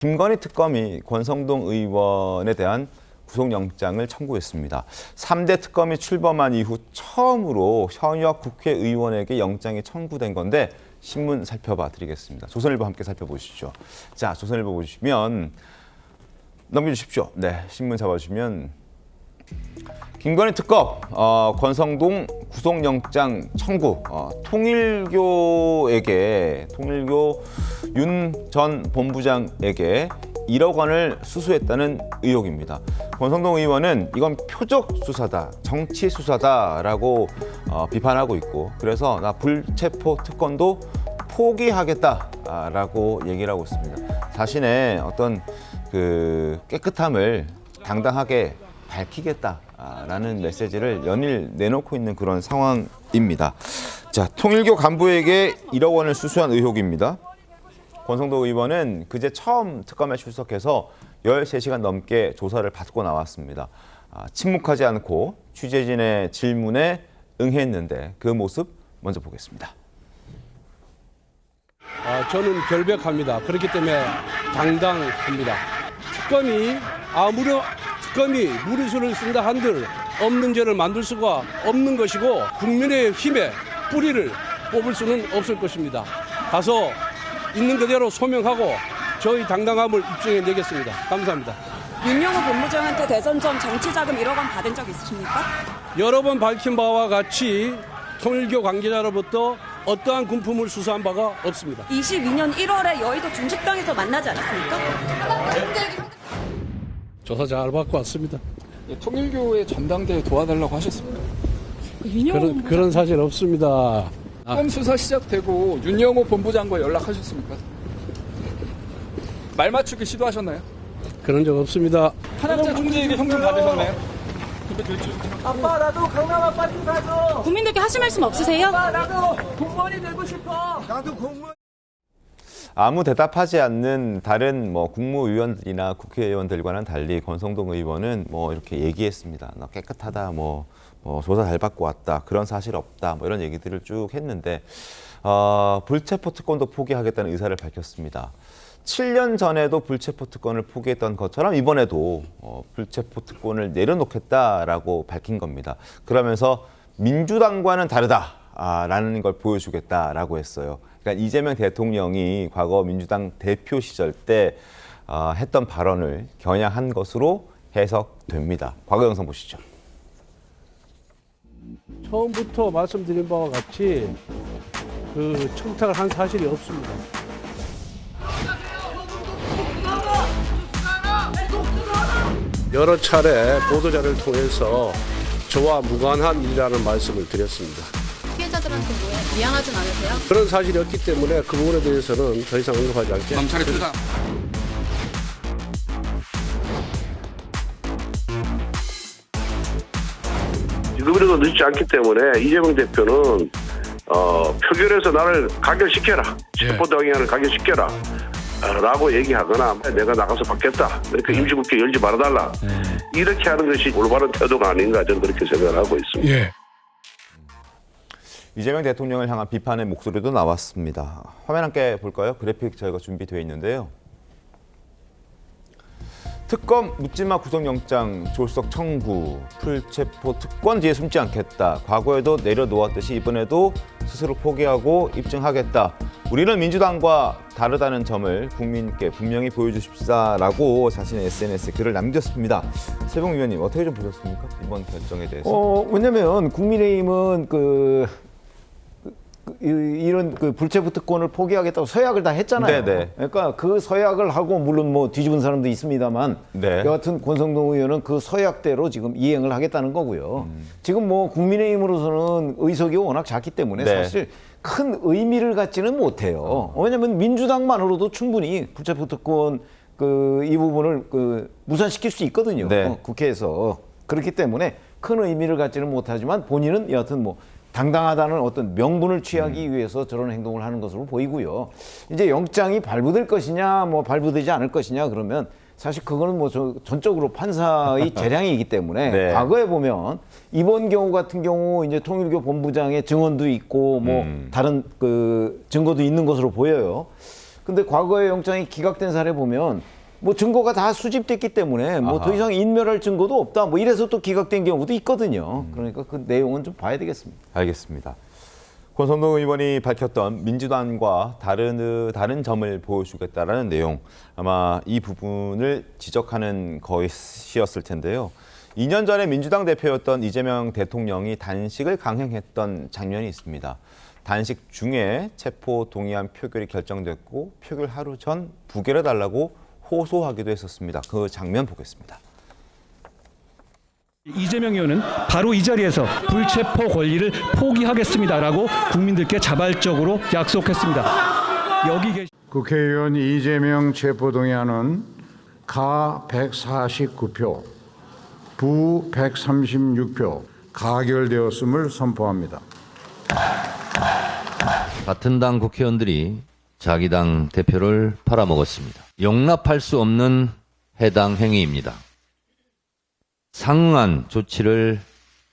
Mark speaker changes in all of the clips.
Speaker 1: 김건희 특검이 권성동 의원에 대한 구속영장을 청구했습니다. 3대 특검이 출범한 이후 처음으로 현역 국회의원에게 영장이 청구된 건데 신문 살펴봐 드리겠습니다. 조선일보 함께 살펴보시죠. 자, 조선일보 보시면 넘겨주십시오. 네, 신문 잡아주시면 김건희 특검 권성동 구속영장 청구 통일교 윤 전 본부장에게 1억 원을 수수했다는 의혹입니다. 권성동 의원은 이건 표적 수사다, 정치 수사다라고 비판하고 있고, 그래서 나 불체포 특권도 포기하겠다라고 얘기를 하고 있습니다. 자신의 어떤 그 깨끗함을 당당하게 밝히겠다라는 메시지를 연일 내놓고 있는 그런 상황입니다. 자, 통일교 간부에게 1억 원을 수수한 의혹입니다. 권성동 의원은 그제 처음 특검에 출석해서 13시간 넘게 조사를 받고 나왔습니다. 침묵하지 않고 취재진의 질문에 응했는데 그 모습 먼저 보겠습니다.
Speaker 2: 저는 결백합니다. 그렇기 때문에 당당합니다. 특검이 무리수를 쓴다 한들 없는 죄를 만들 수가 없는 것이고 국민의 힘에 뿌리를 뽑을 수는 없을 것입니다. 가서 있는 그대로 소명하고 저희 당당함을 입증해 내겠습니다. 감사합니다.
Speaker 3: 윤영호 본부장한테 대선 전 정치자금 1억 원 받은 적 있으십니까?
Speaker 2: 여러 번 밝힌 바와 같이 통일교 관계자로부터 어떠한 군품을 수사한 바가 없습니다.
Speaker 3: 22년 1월에 여의도 중식당에서 만나지 않았습니까?
Speaker 2: 조사 잘 받고 왔습니다.
Speaker 4: 통일교의 전당대회 도와달라고 하셨습니까?
Speaker 2: 그런 사실 없습니다.
Speaker 4: 특검 수사 시작되고 윤영호 본부장과 연락하셨습니까? 말 맞추기 시도하셨나요?
Speaker 2: 그런 적 없습니다.
Speaker 4: 한학자 총재에게 현금 받으셨나요?
Speaker 5: 아빠 나도 강남 아파트 가줘.
Speaker 3: 국민들께 하실 말씀 없으세요?
Speaker 5: 아빠 나도 공무원이 되고 싶어. 나도 공무원.
Speaker 1: 아무 대답하지 않는 다른 국무위원들이나 국회의원들과는 달리 권성동 의원은 이렇게 얘기했습니다. 나 깨끗하다, 조사 잘 받고 왔다, 그런 사실 없다, 이런 얘기들을 쭉 했는데 불체포 특권도 포기하겠다는 의사를 밝혔습니다. 7년 전에도 불체포 특권을 포기했던 것처럼 이번에도 불체포 특권을 내려놓겠다라고 밝힌 겁니다. 그러면서 민주당과는 다르다라는 걸 보여주겠다라고 했어요. 그러니까 이재명 대통령이 과거 민주당 대표 시절 때 했던 발언을 겨냥한 것으로 해석됩니다. 과거 영상 보시죠.
Speaker 2: 처음부터 말씀드린 바와 같이 그 청탁을 한 사실이 없습니다. 여러 차례 보도자를 통해서 저와 무관한 일이라는 말씀을 드렸습니다.
Speaker 6: 피해자들한테 미안하진 않으세요?
Speaker 2: 그런 사실이 없기 때문에 그 부분에 대해서는 더 이상 언급하지 않겠습니다.
Speaker 4: 검찰의 수사.
Speaker 7: 지금이라도 늦지 않기 때문에 이재명 대표는 표결에서 나를 가결시켜라. 체포동의안을 가결시켜라. 라고 얘기하거나 내가 나가서 받겠다. 이렇게 임시국회 열지 말아달라. 이렇게 하는 것이 올바른 태도가 아닌가 저는 그렇게 생각을 하고 있습니다.
Speaker 1: 이재명 대통령을 향한 비판의 목소리도 나왔습니다. 화면 함께 볼까요? 그래픽 저희가 준비되어 있는데요. 특검 묻지마 구속영장 졸속 청구, 불체포 특권 뒤에 숨지 않겠다. 과거에도 내려놓았듯이 이번에도 스스로 포기하고 입증하겠다. 우리는 민주당과 다르다는 점을 국민께 분명히 보여주십사라고 자신의 SNS에 글을 남겼습니다. 세봉 위원님 어떻게 좀 보셨습니까? 이번 결정에 대해서.
Speaker 8: 왜냐면 국민의힘은 이런 불체포 특권을 포기하겠다고 서약을 다 했잖아요.
Speaker 1: 네네.
Speaker 8: 그러니까 그 서약을 하고 물론 뒤집은 사람도 있습니다만
Speaker 1: 네.
Speaker 8: 여하튼 권성동 의원은 그 서약대로 지금 이행을 하겠다는 거고요. 지금 국민의힘으로서는 의석이 워낙 작기 때문에
Speaker 1: 네.
Speaker 8: 사실 큰 의미를 갖지는 못해요. 왜냐하면 민주당만으로도 충분히 불체포 특권 이 부분을 무산시킬 수 있거든요.
Speaker 1: 네.
Speaker 8: 국회에서. 그렇기 때문에 큰 의미를 갖지는 못하지만 본인은 여하튼 당당하다는 어떤 명분을 취하기 위해서 저런 행동을 하는 것으로 보이고요. 이제 영장이 발부될 것이냐, 발부되지 않을 것이냐 그러면 사실 그거는 전적으로 판사의 재량이기 때문에
Speaker 1: 네.
Speaker 8: 과거에 보면 이번 경우 같은 경우 이제 통일교 본부장의 증언도 있고 다른 증거도 있는 것으로 보여요. 근데 과거의 영장이 기각된 사례 보면 뭐 증거가 다 수집됐기 때문에 뭐 더 이상 인멸할 증거도 없다. 뭐 이래서 또 기각된 경우도 있거든요. 그러니까 그 내용은 좀 봐야 되겠습니다.
Speaker 1: 알겠습니다. 권성동 의원이 밝혔던 민주당과 다른 점을 보여주겠다라는 내용, 아마 이 부분을 지적하는 것이었을 텐데요. 2년 전에 민주당 대표였던 이재명 대통령이 단식을 강행했던 장면이 있습니다. 단식 중에 체포 동의안 표결이 결정됐고 표결 하루 전 부결해달라고 호소하기도 했었습니다. 그 장면 보겠습니다.
Speaker 9: 이재명 의원은 바로 이 자리에서 불체포 권리를 포기하겠습니다라고 국민들께 자발적으로 약속했습니다. 여기 계신
Speaker 10: 국회의원 이재명 체포동의안은 가 149표, 부 136표 가결되었음을 선포합니다.
Speaker 11: 같은 당 국회의원들이 자기 당 대표를 팔아먹었습니다. 용납할 수 없는 해당 행위입니다. 상응한 조치를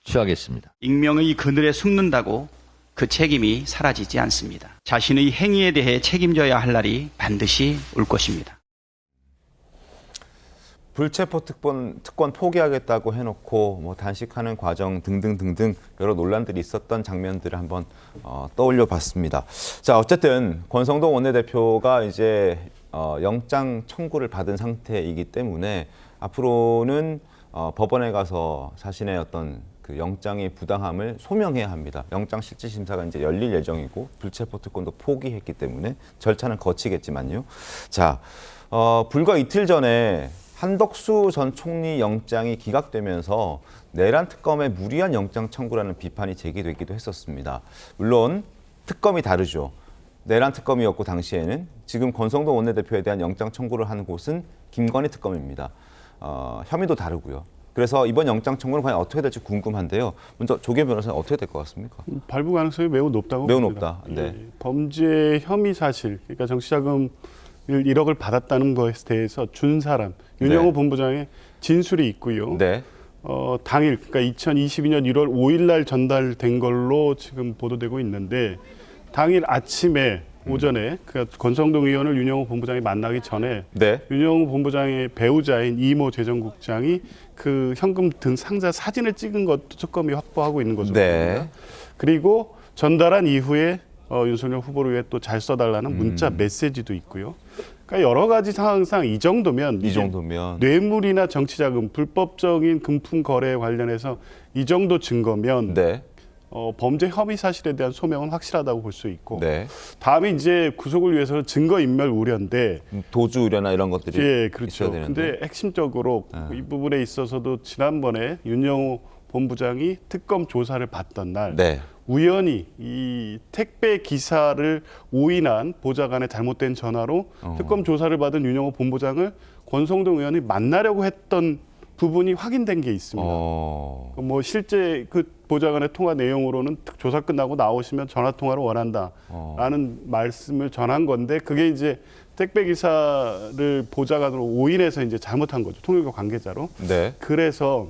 Speaker 11: 취하겠습니다.
Speaker 12: 익명의 그늘에 숨는다고 그 책임이 사라지지 않습니다. 자신의 행위에 대해 책임져야 할 날이 반드시 올 것입니다.
Speaker 1: 불체포 특권 포기하겠다고 해놓고 뭐 단식하는 과정 등등등등 여러 논란들이 있었던 장면들을 한번 떠올려봤습니다. 자, 어쨌든 권성동 원내대표가 이제 영장 청구를 받은 상태이기 때문에 앞으로는 법원에 가서 자신의 어떤 그 영장의 부당함을 소명해야 합니다. 영장 실질 심사가 이제 열릴 예정이고 불체포 특권도 포기했기 때문에 절차는 거치겠지만요. 자, 불과 이틀 전에 한덕수 전 총리 영장이 기각되면서 내란 특검의 무리한 영장 청구라는 비판이 제기되기도 했었습니다. 물론 특검이 다르죠. 내란 특검이었고 당시에는 지금 권성동 원내대표에 대한 영장 청구를 한 곳은 김건희 특검입니다. 혐의도 다르고요. 그래서 이번 영장 청구는 과연 어떻게 될지 궁금한데요. 먼저 조계 변호사는 어떻게 될 것 같습니까?
Speaker 13: 발부 가능성이 매우 높다고
Speaker 1: 매우
Speaker 13: 봅니다.
Speaker 1: 높다. 네.
Speaker 13: 범죄 혐의 사실, 그러니까 정치자금을 1억을 받았다는 것에 대해서 준 사람, 윤영호 본부장의 진술이 있고요.
Speaker 1: 네.
Speaker 13: 당일, 그러니까 2022년 1월 5일 날 전달된 걸로 지금 보도되고 있는데 당일 아침에 오전에 그러니까 권성동 의원을 윤영호 본부장이 만나기 전에
Speaker 1: 네.
Speaker 13: 윤영호 본부장의 배우자인 이모 재정국장이 그 현금 등 상자 사진을 찍은 것도 특검이 확보하고 있는 것으로 보입니다.
Speaker 1: 네.
Speaker 13: 그리고 전달한 이후에 윤석열 후보를 위해 또 잘 써달라는 문자 메시지도 있고요. 그러니까 여러 가지 상황상 이 정도면 뇌물이나 정치자금, 불법적인 금품 거래에 관련해서 이 정도 증거면
Speaker 1: 네.
Speaker 13: 범죄 혐의 사실에 대한 소명은 확실하다고 볼 수 있고
Speaker 1: 네.
Speaker 13: 다음에 이제 구속을 위해서는 증거 인멸 우려인데
Speaker 1: 도주 우려나 이런 것들이
Speaker 13: 예, 그렇죠.
Speaker 1: 있어야 되는데.
Speaker 13: 근데 핵심적으로 이 부분에 있어서도 지난번에 윤영호 본부장이 특검 조사를 받던 날
Speaker 1: 네.
Speaker 13: 우연히 이 택배 기사를 오인한 보좌관의 잘못된 전화로 특검 조사를 받은 윤영호 본부장을 권성동 의원이 만나려고 했던 부분이 확인된 게 있습니다. 뭐 실제 그 보좌관의 통화 내용으로는 조사 끝나고 나오시면 전화 통화를 원한다라는 말씀을 전한 건데 그게 이제 택배 기사를 보좌관으로 오인해서 이제 잘못한 거죠. 통일교 관계자로.
Speaker 1: 네.
Speaker 13: 그래서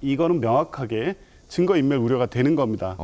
Speaker 13: 이거는 명확하게 증거인멸 우려가 되는 겁니다.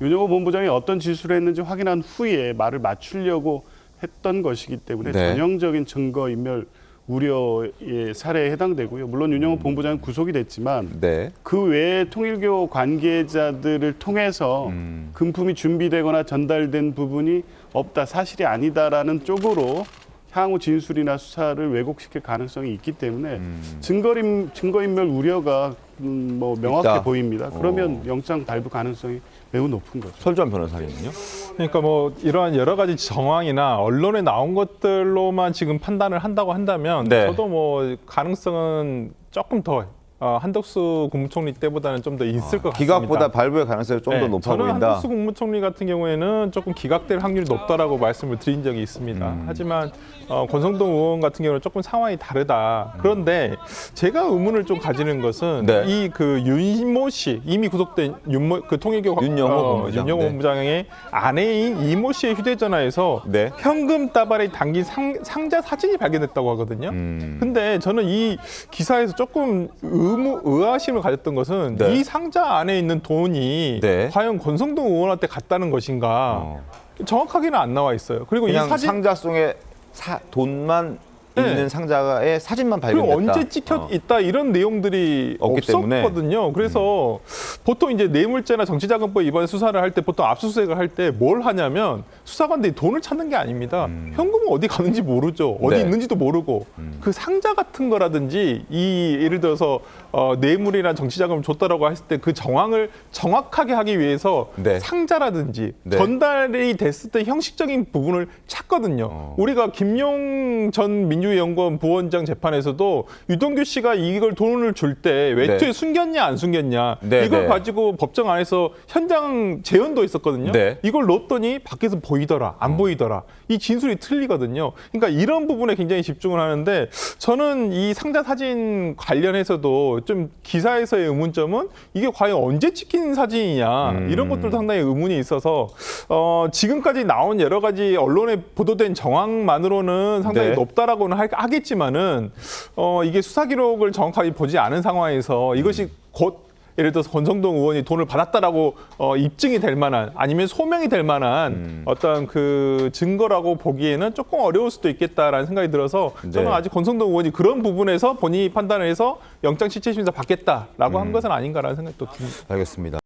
Speaker 13: 윤영호 본부장이 어떤 진술을 했는지 확인한 후에 말을 맞추려고 했던 것이기 때문에
Speaker 1: 네.
Speaker 13: 전형적인 증거인멸 우려의 사례에 해당되고요. 물론 윤영호 본부장은 구속이 됐지만
Speaker 1: 네.
Speaker 13: 그 외에 통일교 관계자들을 통해서 금품이 준비되거나 전달된 부분이 없다, 사실이 아니다라는 쪽으로 향후 진술이나 수사를 왜곡시킬 가능성이 있기 때문에 증거인멸 우려가 뭐 명확해
Speaker 1: 있다.
Speaker 13: 보입니다. 그러면 영장 발부 가능성이 매우 높은 거죠.
Speaker 1: 설주한 변호사님은요?
Speaker 14: 그러니까 뭐 이러한 여러 가지 정황이나 언론에 나온 것들로만 지금 판단을 한다고 한다면
Speaker 1: 네.
Speaker 14: 저도 뭐 가능성은 조금 더 한덕수 국무총리 때보다는 좀 더 있을 것 같습니다.
Speaker 1: 기각보다 발부의 가능성이 좀 더 높아
Speaker 14: 저는
Speaker 1: 보인다.
Speaker 14: 한덕수 국무총리 같은 경우에는 조금 기각될 확률이 높다라고 말씀을 드린 적이 있습니다. 하지만 권성동 의원 같은 경우는 조금 상황이 다르다. 그런데 제가 의문을 좀 가지는 것은
Speaker 1: 네.
Speaker 14: 이 그 윤모 씨 이미 구속된 그 통일교
Speaker 1: 윤영호 본부장.
Speaker 14: 윤영호
Speaker 1: 네.
Speaker 14: 본부장의 아내인 이모 씨의 휴대전화에서
Speaker 1: 네.
Speaker 14: 현금 따발에 담긴 상자 사진이 발견됐다고 하거든요. 근데 저는 이 기사에서 조금 의아심을 가졌던 것은
Speaker 1: 네.
Speaker 14: 이 상자 안에 있는 돈이
Speaker 1: 네.
Speaker 14: 과연 권성동 의원한테 갔다는 것인가 정확하게는 안 나와 있어요. 그리고 이
Speaker 1: 그냥
Speaker 14: 사진
Speaker 1: 상자 속에 돈만
Speaker 14: 네.
Speaker 1: 있는 상자의 사진만
Speaker 14: 그리고
Speaker 1: 발견됐다.
Speaker 14: 언제 찍혀 있다 이런 내용들이
Speaker 1: 없기 때문에.
Speaker 14: 없었거든요. 그래서 보통 이제 뇌물죄나 정치자금법 위반 수사를 할 때 보통 압수수색을 할 때 뭘 하냐면 수사관들이 돈을 찾는 게 아닙니다. 현금은 어디 가는지 모르죠. 어디
Speaker 1: 네.
Speaker 14: 있는지도 모르고 그 상자 같은 거라든지 예를 들어서 뇌물이나 정치자금을 줬다라고 했을 때 그 정황을 정확하게 하기 위해서
Speaker 1: 네.
Speaker 14: 상자라든지
Speaker 1: 네.
Speaker 14: 전달이 됐을 때 형식적인 부분을 찾거든요. 우리가 김용 전 민주연구원 부원장 재판에서도 유동규 씨가 이걸 돈을 줄 때 외투에
Speaker 1: 네.
Speaker 14: 숨겼냐 안 숨겼냐
Speaker 1: 네,
Speaker 14: 이걸
Speaker 1: 네.
Speaker 14: 가지고 법정 안에서 현장 재현도 있었거든요.
Speaker 1: 네.
Speaker 14: 이걸 넣었더니 밖에서 보이더라 안 보이더라 이 진술이 틀리거든요. 그러니까 이런 부분에 굉장히 집중을 하는데 저는 이 상자 사진 관련해서도 좀 기사에서의 의문점은 이게 과연 언제 찍힌 사진이냐 이런 것들도 상당히 의문이 있어서 지금까지 나온 여러 가지 언론에 보도된 정황만으로는 상당히
Speaker 1: 네.
Speaker 14: 높다라고는 하겠지만은 이게 수사 기록을 정확하게 보지 않은 상황에서 이것이 곧 예를 들어서 권성동 의원이 돈을 받았다라고 입증이 될 만한 아니면 소명이 될 만한 어떤 그 증거라고 보기에는 조금 어려울 수도 있겠다라는 생각이 들어서 저는
Speaker 1: 네.
Speaker 14: 아직 권성동 의원이 그런 부분에서 본인이 판단을 해서 영장 실체심사 받겠다라고 한 것은 아닌가라는 생각도 듭니다.
Speaker 1: 알겠습니다.